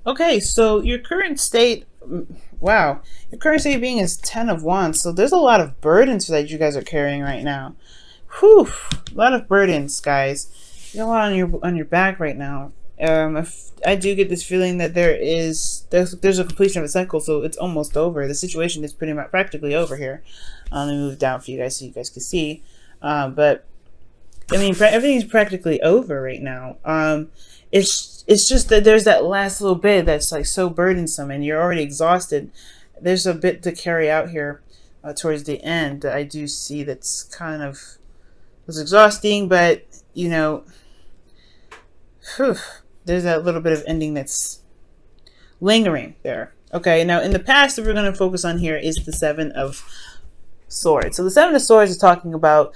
Okay, so your current state, wow, your current state being is 10 of Wands. So there's a lot of burdens that you guys are carrying right now. Whew, a lot of burdens, guys. You got a lot on your back right now. If I do get this feeling that there's a completion of a cycle, so it's almost over. The situation is pretty much practically over here. Let me move down for you guys so you guys can see. But I mean, everything's practically over right now. It's just that there's that last little bit that's like so burdensome, and you're already exhausted. There's a bit to carry out here towards the end that I do see that's kind of was exhausting, but you know, whew, there's that little bit of ending that's lingering there. Okay, now in the past, that we're going to focus on here is the Seven of Swords. So the Seven of Swords is talking about,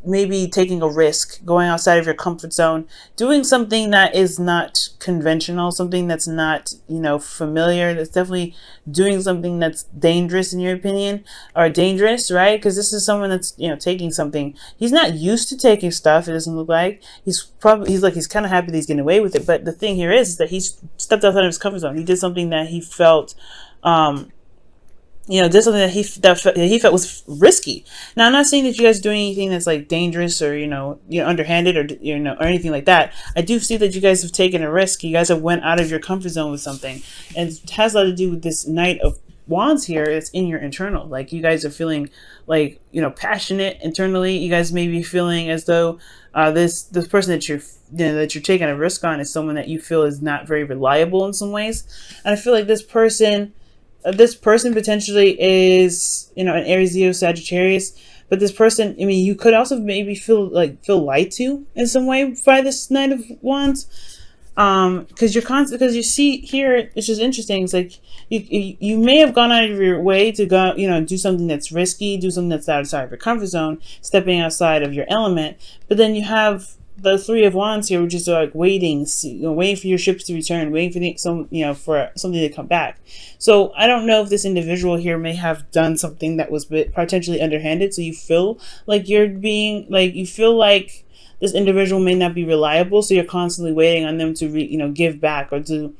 maybe taking a risk, going outside of your comfort zone, doing something that is not conventional, something that's not, familiar. That's definitely doing something that's dangerous in your opinion, or dangerous, right? Because this is someone that's, taking something. He's not used to taking stuff. It doesn't look like he's kind of happy that he's getting away with it. But the thing here is that he's stepped outside of his comfort zone. He did something that he felt, did something that he felt was risky. Now, I'm not saying that you guys are doing anything that's like dangerous or underhanded or or anything like that. I do see that you guys have taken a risk. You guys have went out of your comfort zone with something, and it has a lot to do with this Knight of Wands here. It's in your internal. Like you guys are feeling like passionate internally. You guys may be feeling as though this person that you're taking a risk on is someone that you feel is not very reliable in some ways, and I feel like this person potentially is, an Aries, Leo, Sagittarius. But this person, you could also maybe feel lied to in some way by this Knight of Wands. Because you see here, it's just interesting. It's like you may have gone out of your way to go, do something that's risky, do something that's outside of your comfort zone, stepping outside of your element. But then you have the Three of Wands here, which is like waiting for your ships to return, waiting for something to come back. So I don't know if this individual here may have done something that was potentially underhanded. So you feel like you feel like this individual may not be reliable. So you're constantly waiting on them to give back or to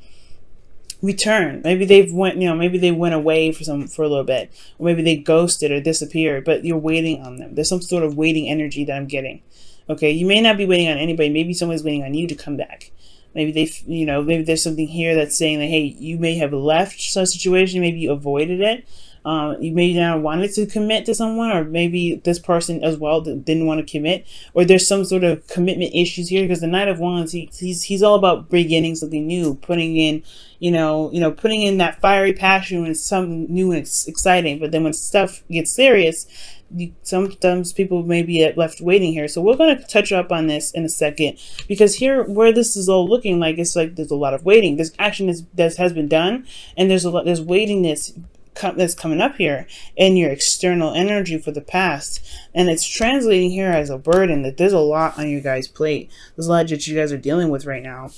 return. Maybe maybe they went away for a little bit, or maybe they ghosted or disappeared. But you're waiting on them. There's some sort of waiting energy that I'm getting. Okay, you may not be waiting on anybody. Maybe someone's waiting on you to come back. Maybe maybe there's something here that's saying that, hey, you may have left some situation. Maybe you avoided it. You may not wanted to commit to someone, or maybe this person as well didn't want to commit, or there's some sort of commitment issues here, because the Knight of Wands, he's all about beginning something new, putting in, putting in that fiery passion when it's something new and exciting. But then when stuff gets serious, sometimes people may be left waiting here. So we're going to touch up on this in a second, because here where this is all looking like, it's like there's a lot of waiting. This action has been done, and there's waitingness that's coming up here in your external energy for the past, and it's translating here as a burden. That there's a lot on your guys' plate. There's a lot that you guys are dealing with right now.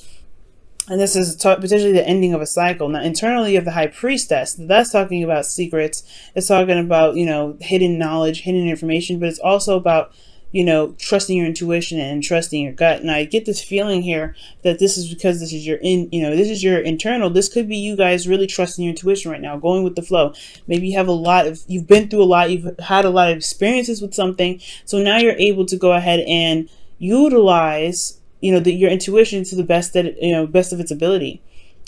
And this is potentially the ending of a cycle. Now, internally, you have the High Priestess. That's talking about secrets. It's talking about, hidden knowledge, hidden information. But it's also about, trusting your intuition and trusting your gut. And I get this feeling here that this is because this is your internal. This could be you guys really trusting your intuition right now, going with the flow. Maybe you have you've been through a lot. You've had a lot of experiences with something. So now you're able to go ahead and utilize your intuition to the best of its ability,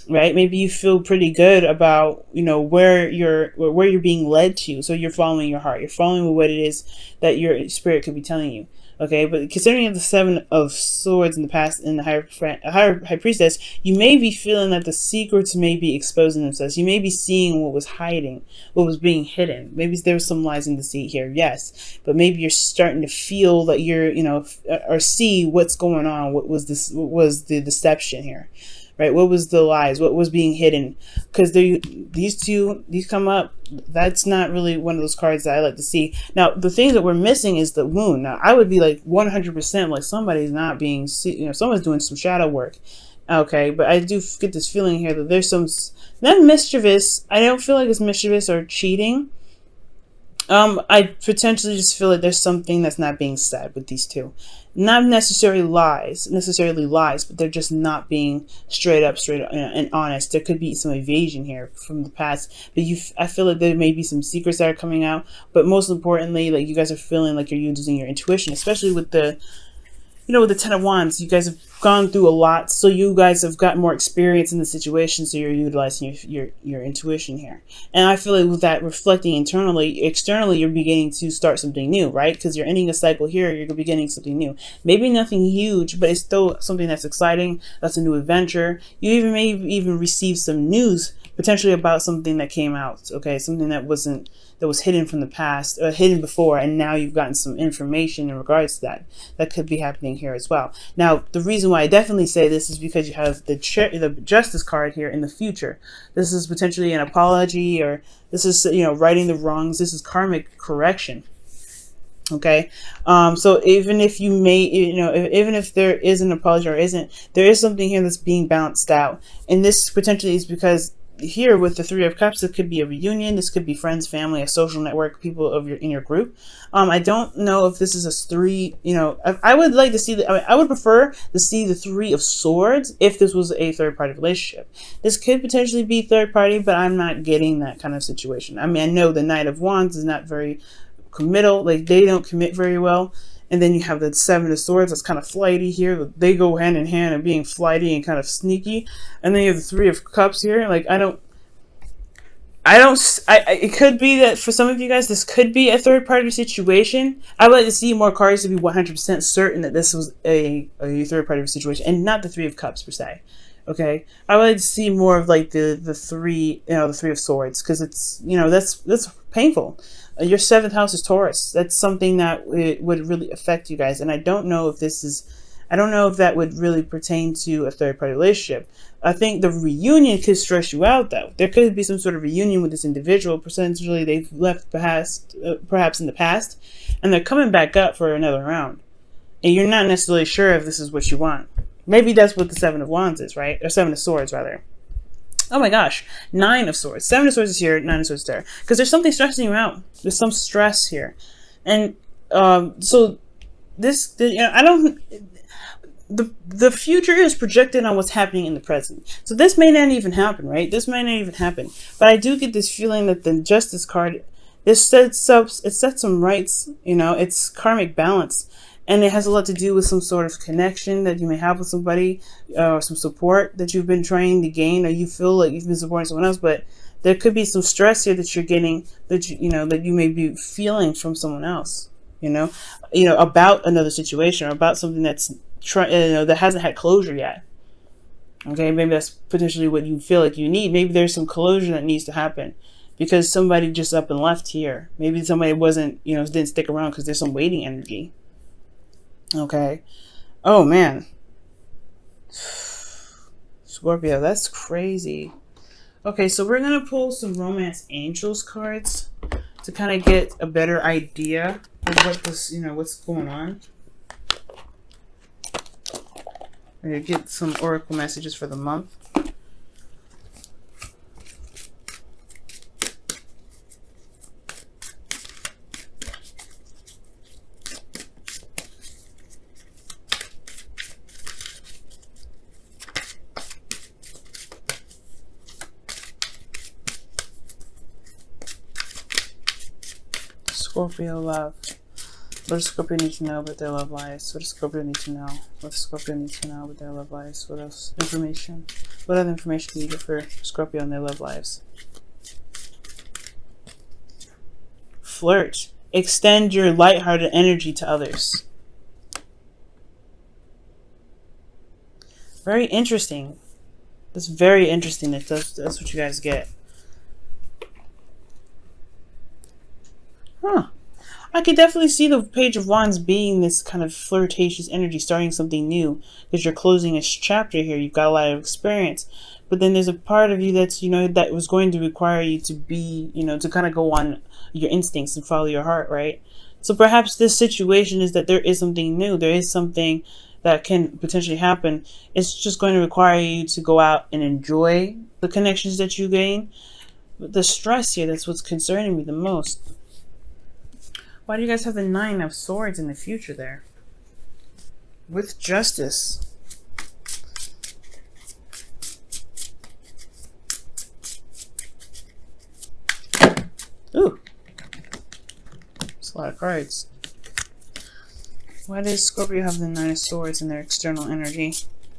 right? Maybe you feel pretty good about where you're being led to, so you're following your heart, you're following what it is that your spirit could be telling you. Okay, but considering the Seven of Swords in the past and the High Priestess, you may be feeling that the secrets may be exposing themselves. You may be seeing what was hiding, what was being hidden. Maybe there was some lies in deceit here, yes. But maybe you're starting to feel that you're, or see what's going on. What was the deception here? Right? What was the lies? What was being hidden? Because these come up. That's not really one of those cards that I like to see. Now, the things that we're missing is the wound. Now, I would be like 100% like somebody's not being, someone's doing some shadow work. Okay, but I do get this feeling here that there's some, not mischievous. I don't feel like it's mischievous or cheating. I potentially just feel like there's something that's not being said with these two. Not necessarily lies, but they're just not being straight up, and honest. There could be some evasion here from the past, but I feel like there may be some secrets that are coming out. But most importantly, like you guys are feeling like you're using your intuition, especially with the with the Ten of Wands, you guys have gone through a lot, so you guys have got more experience in the situation, so you're utilizing your intuition here. And I feel like with that reflecting internally, externally, you're beginning to start something new, right? Because you're ending a cycle here, you're beginning something new. Maybe nothing huge, but it's still something that's exciting, that's a new adventure. You may even receive some news, potentially about something that came out, okay? Something that was hidden from the past, hidden before, and now you've gotten some information in regards to that. That could be happening here as well. Now, the reason why I definitely say this is because you have the Justice card here in the future. This is potentially an apology, or this is righting the wrongs. This is karmic correction. Okay, so even if you may, even if there is an apology or isn't, there is something here that's being balanced out, and this potentially is because here with the Three of Cups, it could be a reunion. This could be friends, family, a social network, people in your group. I don't know if this is a three. I would like to see I would prefer to see the Three of Swords if this was a third party relationship. This could potentially be third party, but I'm not getting that kind of situation. I mean, I know the Knight of Wands is not very committal. Like they don't commit very well. And then you have the Seven of Swords that's kind of flighty here. They go hand in hand and being flighty and kind of sneaky. And then you have the Three of Cups here. Like it could be that for some of you guys, this could be a third party situation. I would like to see more cards to be 100% certain that this was a third party situation and not the Three of Cups per se. Okay, I would like to see more of like the three, the Three of Swords, because it's that's painful. Your seventh house is Taurus. That's something that it would really affect you guys, and I don't know if that would really pertain to a third party relationship. I think the reunion could stress you out, though. There could be some sort of reunion with this individual. Potentially, they've left perhaps in the past, and they're coming back up for another round, and you're not necessarily sure if this is what you want. Maybe that's what the Seven of Wands is, right? Or Seven of Swords, rather. Oh my gosh, Nine of Swords. Seven of Swords is here, Nine of Swords is there. Because there's something stressing you out. There's some stress here. And so this, I don't... The future is projected on what's happening in the present. So this may not even happen, right? This may not even happen. But I do get this feeling that the Justice card, it sets some rights, it's karmic balance. And it has a lot to do with some sort of connection that you may have with somebody, or some support that you've been trying to gain, or you feel like you've been supporting someone else, but there could be some stress here that you're getting, that that you may be feeling from someone else, about another situation or about something that's that hasn't had closure yet. Okay, maybe that's potentially what you feel like you need. Maybe there's some closure that needs to happen because somebody just up and left here. Maybe somebody didn't stick around because there's some waiting energy. Okay. Oh man. Scorpio, that's crazy. Okay, so we're gonna pull some Romance Angels cards to kind of get a better idea of what this, what's going on. I'm gonna get some oracle messages for the month. Scorpio love. What does Scorpio need to know about their love lives? What does Scorpio need to know? What does Scorpio need to know about their love lives? What else? Information. What other information can you get for Scorpio and their love lives? Flirt. Extend your lighthearted energy to others. Very interesting. That's very interesting. That's what you guys get. Huh. I could definitely see the Page of Wands being this kind of flirtatious energy, starting something new, because you're closing a chapter here. You've got a lot of experience, but then there's a part of you that's, that was going to require you to be, to kind of go on your instincts and follow your heart, right? So perhaps this situation is that there is something new. There is something that can potentially happen. It's just going to require you to go out and enjoy the connections that you gain. But the stress here, that's what's concerning me the most. Why do you guys have the Nine of Swords in the future there? With Justice. Ooh. That's a lot of cards. Why does Scorpio have the Nine of Swords in their external energy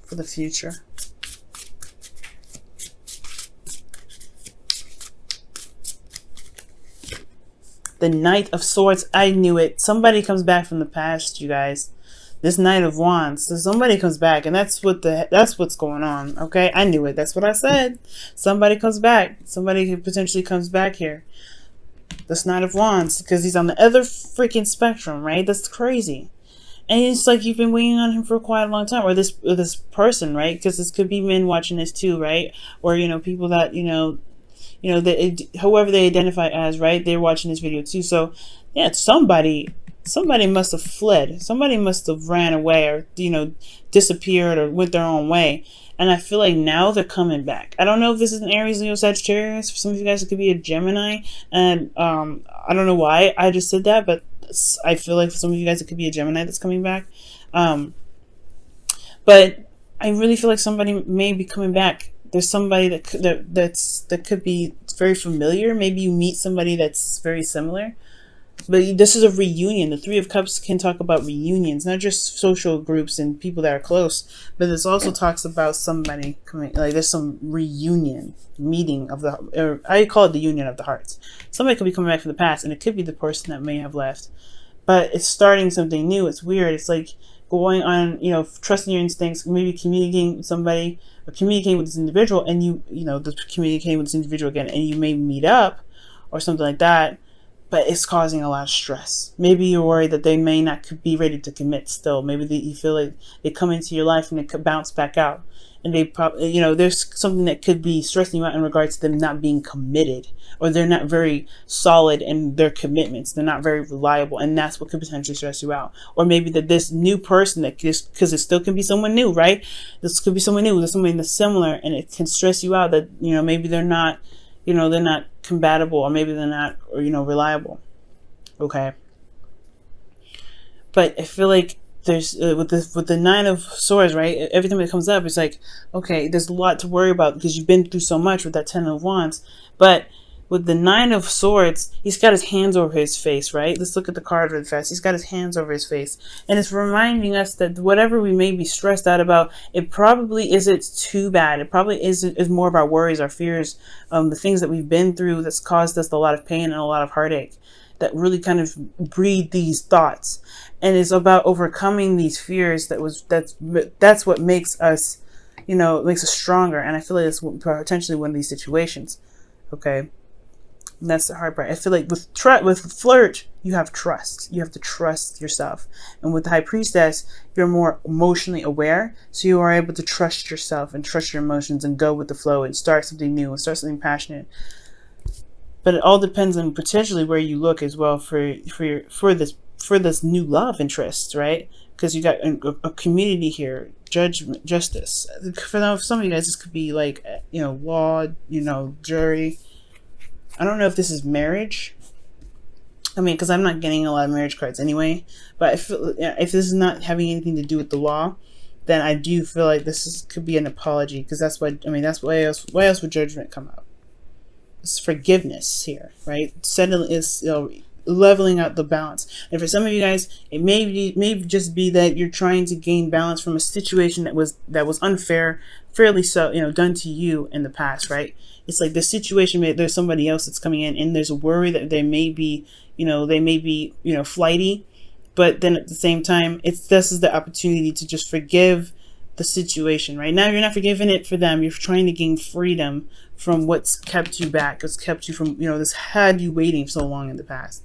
for the future? The Knight of Swords. I knew it. Somebody comes back from the past, you guys. This Knight of Wands. So somebody comes back, and that's what's going on. Okay, I knew it. That's what I said. Somebody comes back. Somebody potentially comes back here. This Knight of Wands, because he's on the other freaking spectrum, right? That's crazy. And it's like you've been waiting on him for quite a long time, or this person, right? Because this could be men watching this too, right? Or people that that whoever they identify as, right? They're watching this video too. So yeah, somebody must have fled. Somebody must have ran away, or disappeared, or went their own way. And I feel like now they're coming back. I don't know if this is an Aries, Leo, Sagittarius. For some of you guys, it could be a Gemini. And I don't know why I just said that, but I feel like for some of you guys, it could be a Gemini that's coming back. But I really feel like somebody may be coming back. There's somebody that could be very familiar. Maybe you meet somebody that's very similar. But this is a reunion. The Three of Cups can talk about reunions, not just social groups and people that are close, but this also talks about somebody coming, like there's some reunion, meeting of the, or I call it the union of the hearts. Somebody could be coming back from the past, and it could be the person that may have left. But it's starting something new. It's weird. It's like going on, trusting your instincts, maybe communicating with somebody, or communicating with this individual, and communicating with this individual again, and you may meet up or something like that. But it's causing a lot of stress. Maybe you're worried that they may not be ready to commit still. Maybe you feel like they come into your life and they could bounce back out. And they probably, there's something that could be stressing you out in regards to them not being committed. Or they're not very solid in their commitments. They're not very reliable. And that's what could potentially stress you out. Or maybe that this new person, because it still can be someone new, right? This could be someone new. There's somebody that's similar. And it can stress you out that, maybe they're not, they're not compatible, or maybe they're not, reliable. Okay. But I feel like there's, with the Nine of Swords, right? Every time it comes up, it's like, okay, there's a lot to worry about because you've been through so much with that Ten of Wands. But with the Nine of Swords, he's got his hands over his face, right? Let's look at the card really fast. He's got his hands over his face. And it's reminding us that whatever we may be stressed out about, it probably isn't too bad. It probably is more of our worries, our fears, the things that we've been through that's caused us a lot of pain and a lot of heartache that really kind of breed these thoughts. And it's about overcoming these fears. That's what makes us, makes us stronger. And I feel like it's potentially one of these situations. Okay. And that's the hard part. I feel like with flirt, you have trust. You have to trust yourself. And with the High Priestess, you're more emotionally aware. So you are able to trust yourself and trust your emotions and go with the flow and start something new and start something passionate. But it all depends on potentially where you look as well for this new love interest, right? Because you got a community here, justice. For some of you guys, this could be like, law, jury. I don't know if this is marriage. I mean, because I'm not getting a lot of marriage cards anyway. But if this is not having anything to do with the law, then I do feel like could be an apology. Because that's what, why else would judgment come out? It's forgiveness here, right? Settling is, leveling out the balance. And for some of you guys, it may just be that you're trying to gain balance from a situation that was unfair, fairly so, done to you in the past, right? It's like the situation, there's somebody else that's coming in, and there's a worry that they may be, flighty, but then at the same time, this is the opportunity to just forgive the situation. Right now, you're not forgiving it for them. You're trying to gain freedom from what's kept you back, what's kept you from, this had you waiting so long in the past.